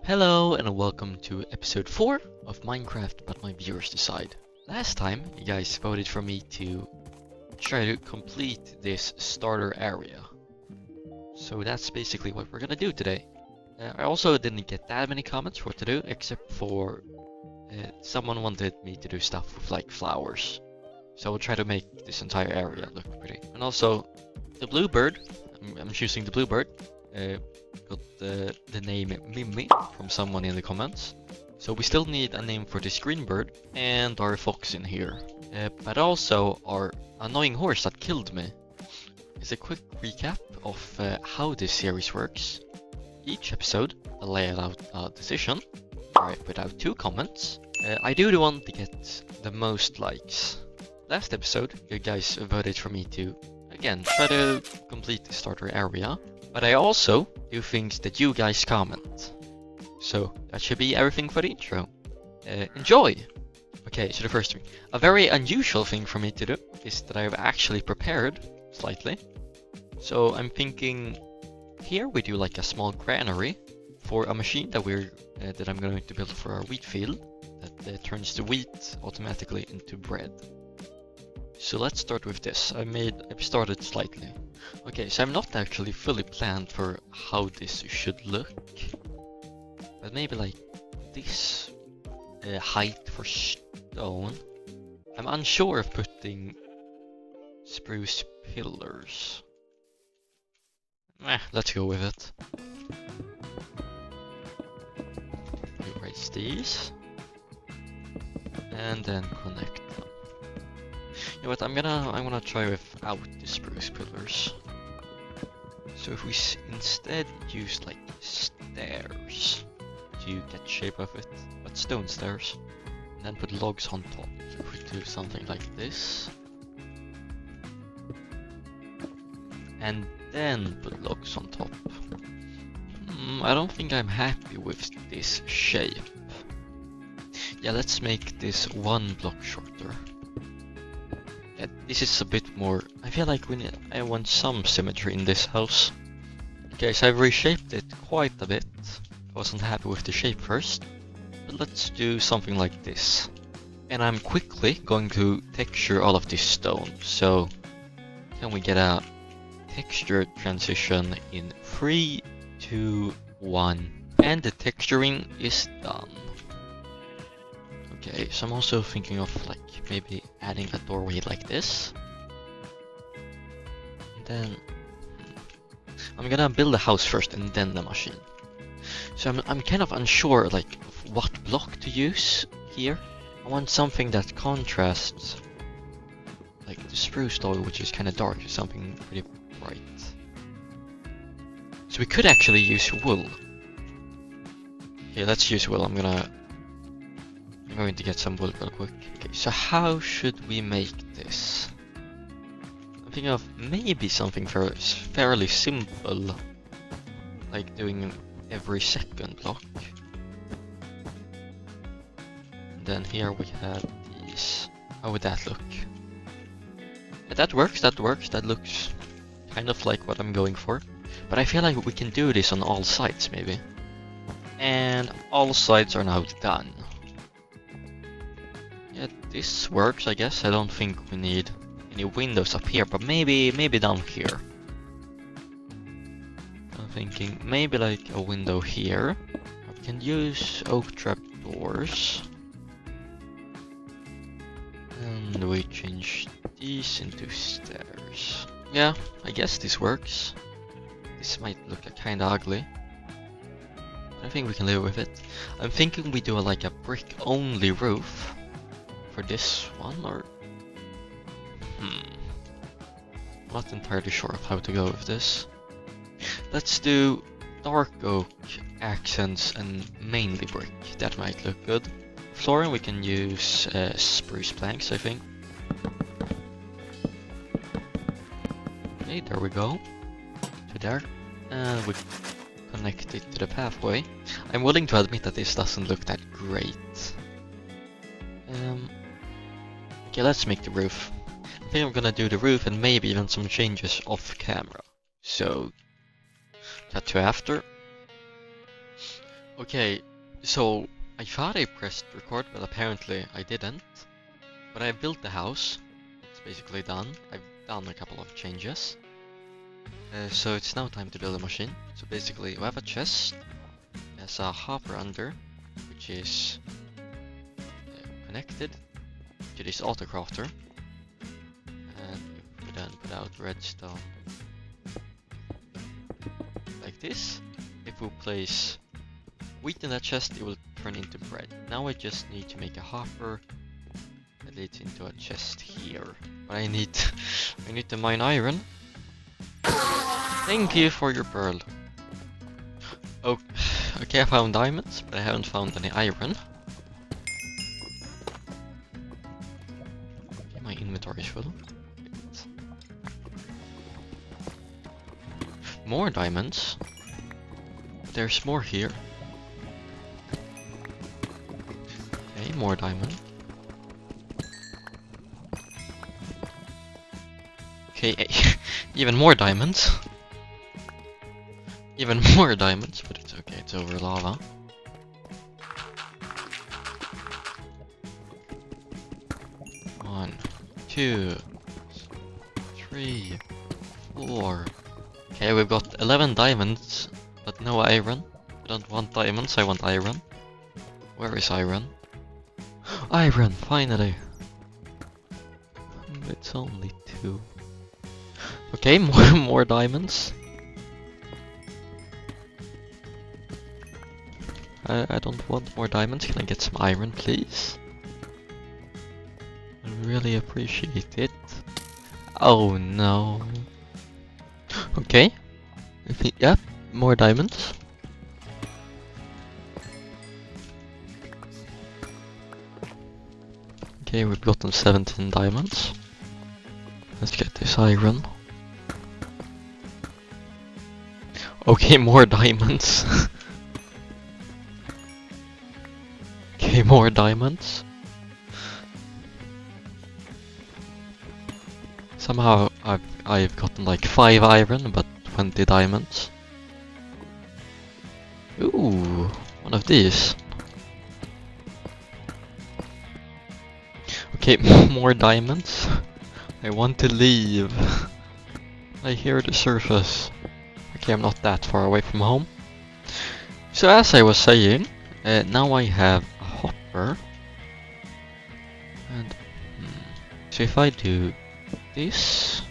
Hello and welcome to episode 4 of Minecraft But My Viewers Decide. Last time you guys voted for me to try to complete this starter area. So that's basically what we're gonna do today. I also didn't get that many comments for what to do, except for someone wanted me to do stuff with like flowers. So we'll try to make this entire area look pretty. And also the bluebird, I'm choosing the bluebird. Got the name Mimi from someone in the comments. So we still need a name for this green bird and our fox in here. But also our annoying horse that killed me. Is a quick recap of how this series works. Each episode I lay out a decision where I put out 2 comments. I do the one to get the most likes. Last episode you guys voted for me to again try to complete the starter area. But I also do things that you guys comment. So that should be everything for the intro. Enjoy! Okay, so the first thing. A very unusual thing for me to do is that I've actually prepared slightly. So I'm thinking here we do like a small granary for a machine that I'm going to build for our wheat field that turns the wheat automatically into bread. So let's start with this. I've started slightly. Okay, so I'm not actually fully planned for how this should look. But maybe like this height for stone. I'm unsure of putting spruce pillars. Let's go with it. Erase these. And then connect them. You know what, I'm gonna try without the spruce pillars. So if we instead use like stairs to get shape of it, but stone stairs, and then put logs on top. So if we do something like this, and then put logs on top. I don't think I'm happy with this shape. Yeah, let's make this 1 block shorter. Yeah, this is a bit more. I feel like I want some symmetry in this house. Okay, so I've reshaped it quite a bit. I wasn't happy with the shape first, but let's do something like this. And I'm quickly going to texture all of this stone. So can we get a texture transition in 3, 2, 1, and the texturing is done. Okay, so I'm also thinking of like maybe adding a doorway like this. And then I'm gonna build the house first and then the machine. So I'm kind of unsure like of what block to use here. I want something that contrasts like the spruce door, which is kind of dark, to something pretty bright. So we could actually use wool. Okay, let's use wool. I'm going to get some wool real quick. Okay, so how should we make this? I'm thinking of maybe something fairly simple, like doing every second block. And then here we have these. How would that look? Yeah, that works, that looks kind of like what I'm going for. But I feel like we can do this on all sides maybe. And all sides are now done. Yeah, this works, I guess. I don't think we need any windows up here, but maybe down here. I'm thinking maybe like a window here. We can use oak trap doors. And we change these into stairs. Yeah, I guess this works. This might look kinda ugly. But I think we can live with it. I'm thinking we do like a brick only roof. For this one, or not entirely sure of how to go with this. Let's do dark oak accents and mainly brick. That might look good. Flooring we can use spruce planks, I think. Okay, there we go. To there, and we connect it to the pathway. I'm willing to admit that this doesn't look that great. Okay, let's make the roof. I think I'm gonna do the roof and maybe even some changes off camera. So, cut to after. Okay, so I thought I pressed record, but apparently I didn't. But I built the house. It's basically done. I've done a couple of changes. So it's now time to build a machine. So basically we have a chest. There's a hopper under, which is connected to this autocrafter. And if we then put out redstone like this, if we place wheat in that chest, it will turn into bread. Now I just need to make a hopper that leads into a chest here. But I need to mine iron. Thank you for your pearl. Oh, okay, I found diamonds, but I haven't found any iron. Okay, my inventory is full. Wait. More diamonds. There's more here. Okay, more diamond. Okay, even more diamonds. Even more diamonds, but it's okay, it's over lava. One, two, 3, 4. Okay, we've got 11 diamonds, but no iron. I don't want diamonds, I want iron. Where is iron? Iron, finally! It's only 2. Okay, more diamonds. I don't want more diamonds. Can I get some iron, please? I really appreciate it. Oh no. Okay. I think, yeah, more diamonds. Okay, we've gotten 17 diamonds. Let's get this iron. Okay, more diamonds. Okay, more diamonds. Somehow I've gotten like 5 iron, but 20 diamonds. Ooh, one of these. Okay, more diamonds. I want to leave. I hear the surface. Okay, I'm not that far away from home. So as I was saying, now I have a hopper. And so if I do this,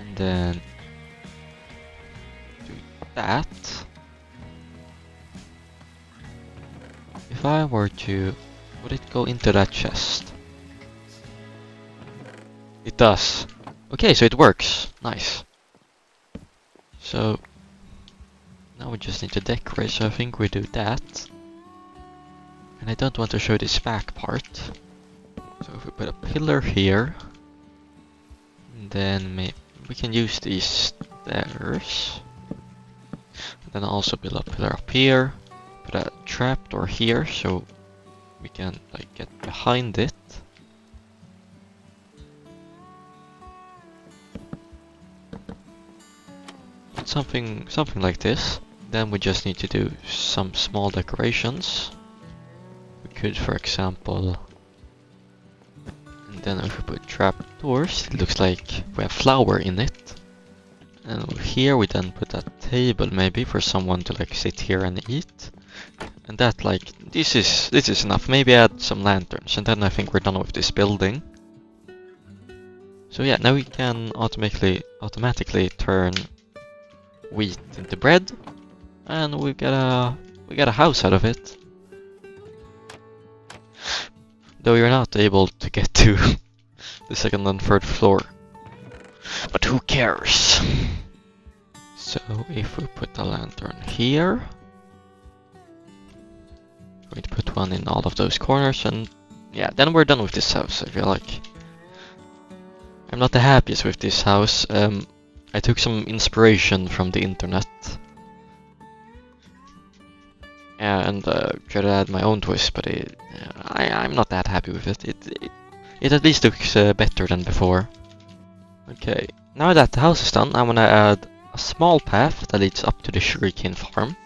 and then do that, if I were to, would it go into that chest? It does. Okay, so it works. Nice. So now we just need to decorate, so I think we do that. And I don't want to show this back part. So if we put a pillar here, and then maybe we can use these stairs. And then also build a pillar up here, put a trapdoor here so we can like get behind it. Something like this. Then we just need to do some small decorations. We could, for example, and then if we put trapdoors, it looks like we have flour in it. And over here we then put a table maybe for someone to like sit here and eat. And that like this is enough. Maybe add some lanterns, and then I think we're done with this building. So yeah, now we can automatically turn wheat into bread, and we get a house out of it. Though you're not able to get to the second and third floor, but who cares? So if we put a lantern here, I'm going to put one in all of those corners, and yeah, then we're done with this house. I feel like I'm not the happiest with this house. I took some inspiration from the internet and tried to add my own twist, but I'm not that happy with it. It at least looks better than before. Okay, now that the house is done, I'm gonna add a small path that leads up to the sugarcane farm.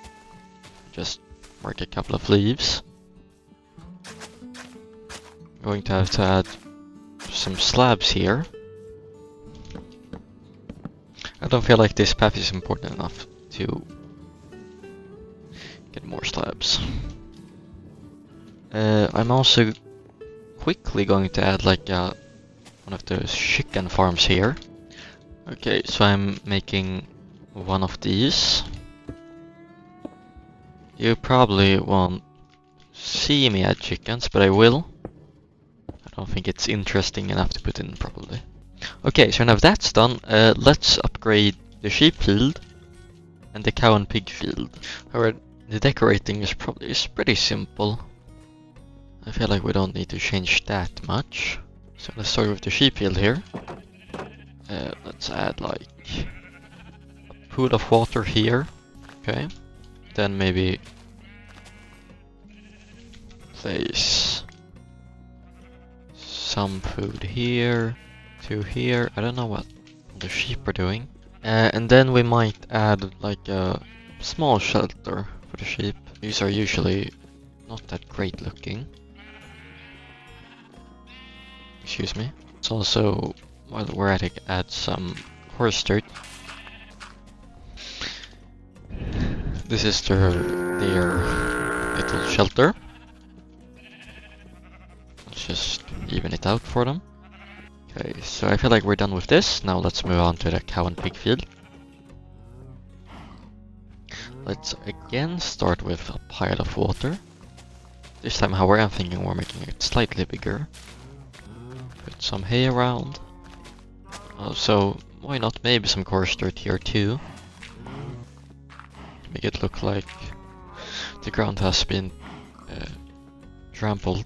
Just mark a couple of leaves. I'm going to have to add some slabs here. I don't feel like this path is important enough to get more slabs. I'm also quickly going to add like one of those chicken farms here. Okay, so I'm making one of these. You probably won't see me add chickens, but I will. I don't think it's interesting enough to put in probably. Okay, so now that's done, let's upgrade the sheep field and the cow and pig field. However, the decorating is pretty simple. I feel like we don't need to change that much. So let's start with the sheep field here. Let's add like a pool of water here. Okay. Then maybe place some food here to here. I don't know what the sheep are doing. And then we might add like a small shelter for the sheep. These are usually not that great looking. Excuse me. It's also, while we're at it, add some horse dirt. This is their little shelter. Let's just even it out for them. Okay, so I feel like we're done with this. Now let's move on to the cow and pig field. Let's again start with a pile of water. This time, however, I'm thinking we're making it slightly bigger. Put some hay around. Also, why not maybe some coarse dirt here too? Make it look like the ground has been trampled.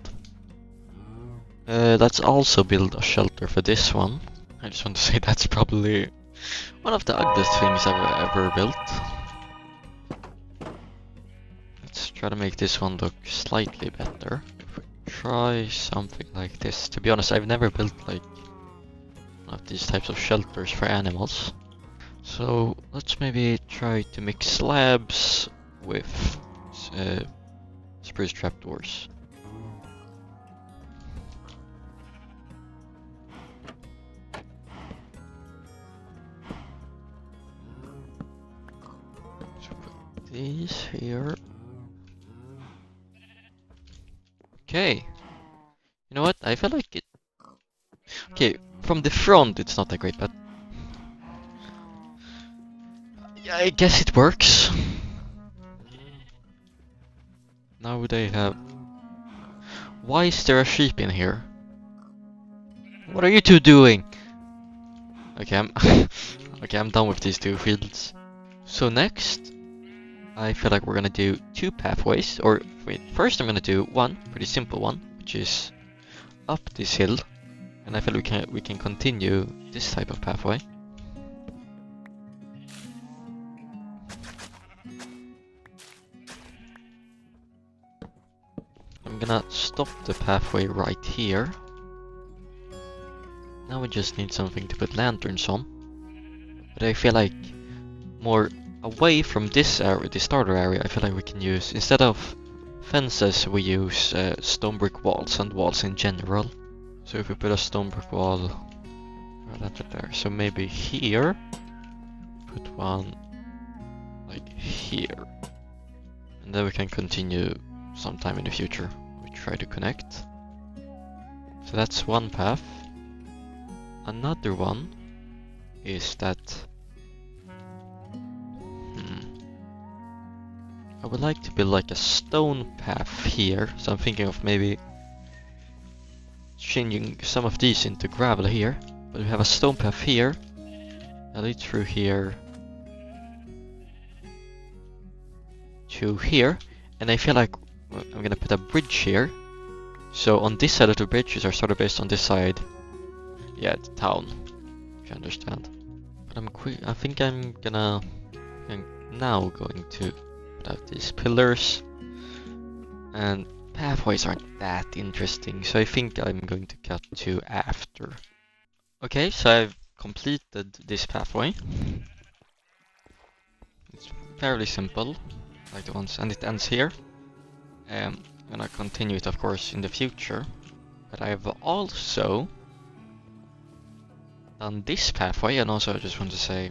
Let's also build a shelter for this one. I just want to say that's probably one of the ugliest things I've ever built. Let's try to make this one look slightly better. If we try something like this. To be honest, I've never built like one of these types of shelters for animals. So let's maybe try to mix slabs with spruce trapdoors. So put these here. Okay. You know what? I feel like it. Okay, from the front it's not that great, but yeah, I guess it works. Now they have. Why is there a sheep in here? What are you two doing? Okay, I'm done with these two fields. So next, I feel like we're gonna do two pathways. Or wait, first I'm gonna do one pretty simple one, which is up this hill, and I feel we can continue this type of pathway. I'm gonna stop the pathway right here. Now we just need something to put lanterns on. But I feel like more away from this area, the starter area, I feel like we can use, instead of fences, we use stone brick walls and walls in general. So if we put a stone brick wall right there, so maybe here, put one like here. And then we can continue sometime in the future. We try to connect. So that's one path. Another one is that I would like to build like a stone path here. So I'm thinking of maybe changing some of these into gravel here. But we have a stone path here. I'll lead through here to here. And I feel like I'm gonna put a bridge here. So on this side of the bridges are sort of based on this side. Yeah, the town, if you understand. But I think I'm now going to put out these pillars. And pathways aren't that interesting, so I think I'm going to cut to after. Okay, so I've completed this pathway. It's fairly simple, like the ones, and it ends here. I'm gonna continue it, of course, in the future. But I've also done this pathway, and also I just want to say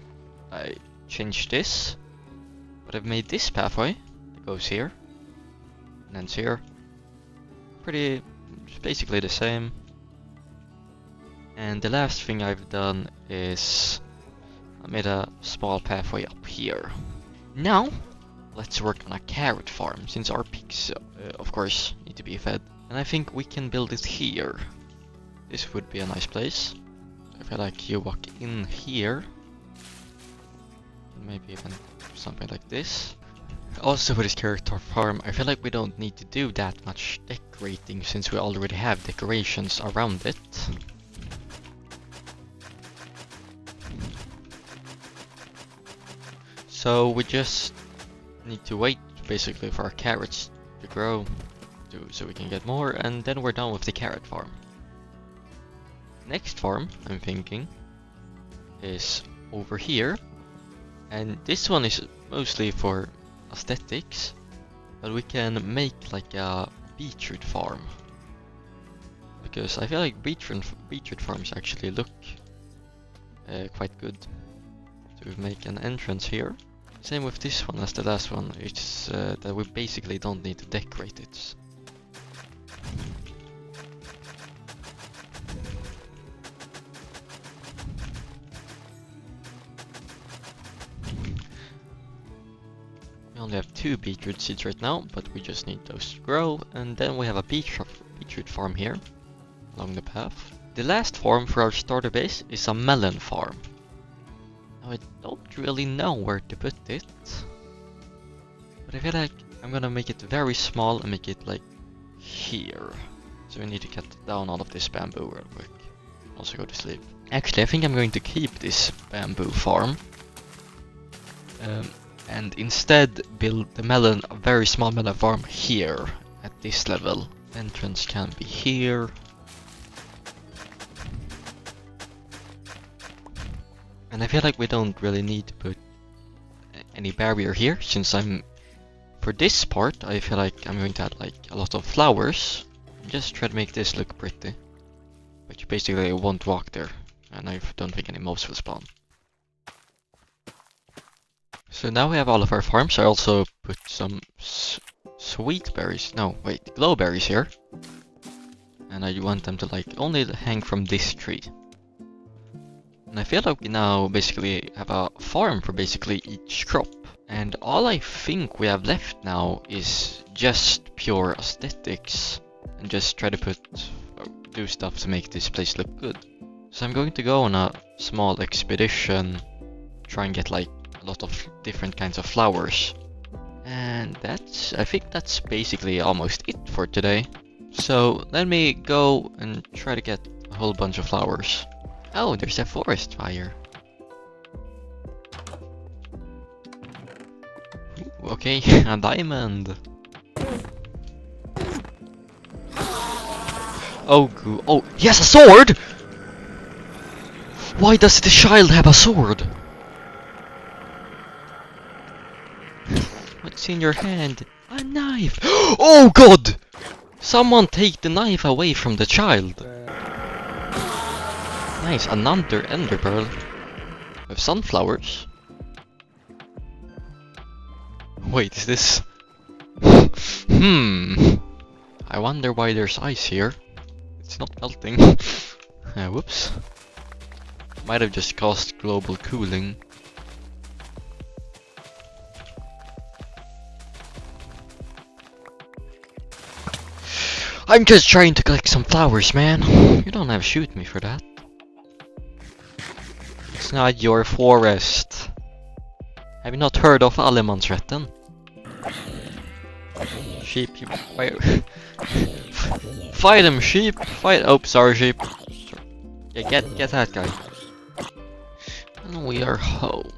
I changed this, but I've made this pathway that goes here and ends here. It's basically the same. And the last thing I've done is I made a small pathway up here. Now, let's work on a carrot farm, since our pigs, of course, need to be fed. And I think we can build it here. This would be a nice place. I feel like you walk in here. Maybe even something like this. Also for this carrot farm, I feel like we don't need to do that much decorating since we already have decorations around it. So we just need to wait basically for our carrots to grow so we can get more, and then we're done with the carrot farm. Next farm, I'm thinking, is over here, and this one is mostly for aesthetics, but we can make like a beetroot farm, because I feel like beetroot farms actually look quite good. So we make an entrance here. Same with this one as the last one, it's that we basically don't need to decorate it. We only have 2 beetroot seeds right now, but we just need those to grow, and then we have a beetroot farm here along the path. The last farm for our starter base is a melon farm. Now I don't really know where to put it, but I feel like I'm gonna make it very small and make it like here. So we need to cut down all of this bamboo real quick. Also go to sleep. Actually, I think I'm going to keep this bamboo farm. And instead build a very small melon farm here at this level. Entrance can be here. And I feel like we don't really need to put any barrier here, since for this part, I feel like I'm going to add like a lot of flowers. Just try to make this look pretty. But you basically won't walk there, and I don't think any mobs will spawn. So now we have all of our farms. I also put some sweet berries, no wait, glowberries here. And I want them to like only hang from this tree. And I feel like we now basically have a farm for basically each crop. And all I think we have left now is just pure aesthetics. And just try to do stuff to make this place look good. So I'm going to go on a small expedition, try and get like a lot of different kinds of flowers. And I think that's basically almost it for today. So let me go and try to get a whole bunch of flowers. Oh, there's a forest fire. Ooh, okay, a diamond. Oh, he has a sword! Why does the child have a sword? What's in your hand? A knife! Oh god! Someone take the knife away from the child. Nice, another ender pearl. With sunflowers. Wait, is this... I wonder why there's ice here. It's not melting. Whoops. Might have just caused global cooling. I'm just trying to collect some flowers, man. You don't have to shoot me for that. It's not your forest. Have you not heard of allemansrätten? Sheep, you fight them, sheep. Fight. Oh, sorry, sheep. Yeah, get that guy. And we are home.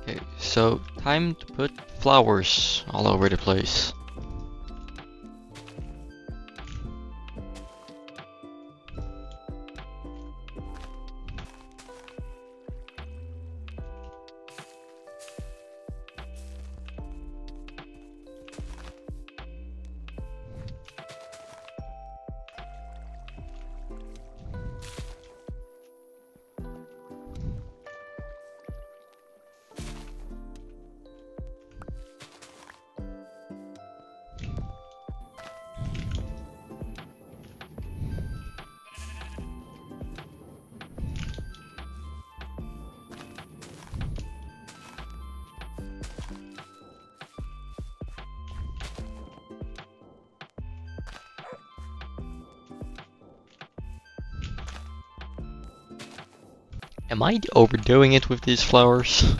Okay, so time to put flowers all over the place. Am I overdoing it with these flowers?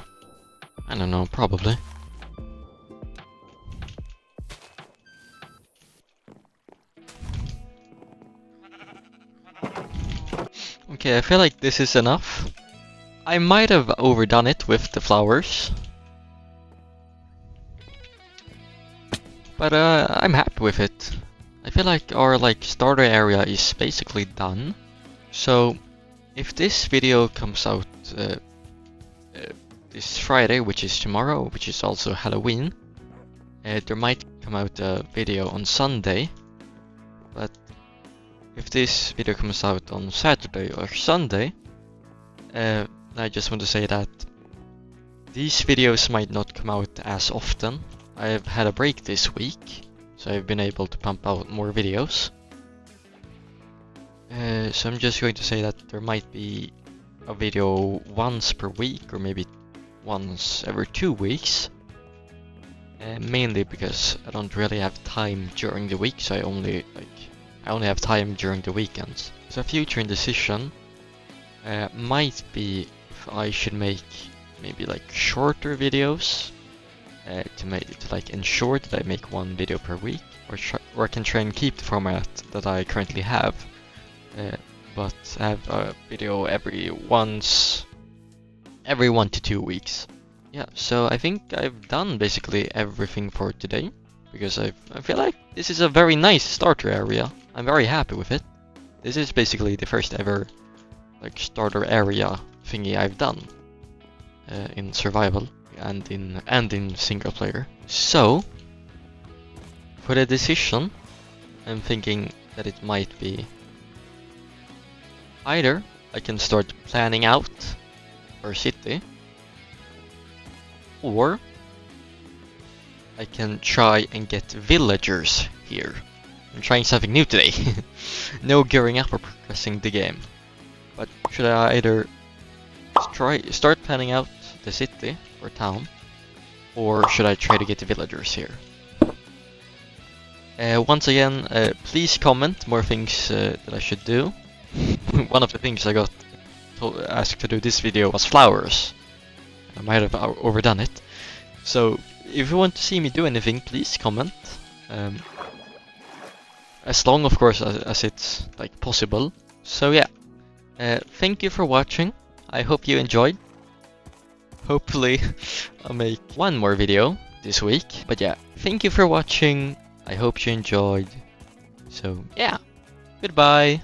I don't know, probably. Okay, I feel like this is enough. I might have overdone it with the flowers. But I'm happy with it. I feel like our starter area is basically done. So if this video comes out this Friday, which is tomorrow, which is also Halloween, there might come out a video on Sunday. But if this video comes out on Saturday or Sunday, I just want to say that these videos might not come out as often. I've had a break this week, so I've been able to pump out more videos. So I'm just going to say that there might be a video once per week, or maybe once every 2 weeks. Mainly because I don't really have time during the week, so I only have time during the weekends. So a future indecision might be if I should make maybe shorter videos to ensure that I make 1 video per week, or I can try and keep the format that I currently have, but have a video every 1 to 2 weeks. Yeah, so I think I've done basically everything for today, because I feel like this is a very nice starter area. I'm very happy with it. This is basically the first ever starter area thingy I've done in survival and in single player. So for the decision, I'm thinking that it might be either I can start planning out our city, or I can try and get villagers here. I'm trying something new today. No gearing up or progressing the game. But should I either start planning out the city or town, or should I try to get the villagers here? Once again, please comment more things that I should do. One of the things I got asked to do this video was flowers. I might have overdone it. So if you want to see me do anything, please comment. As long, of course, as it's possible. So yeah, thank you for watching. I hope you enjoyed. Hopefully I'll make 1 more video this week. But yeah, thank you for watching. I hope you enjoyed. So yeah, goodbye.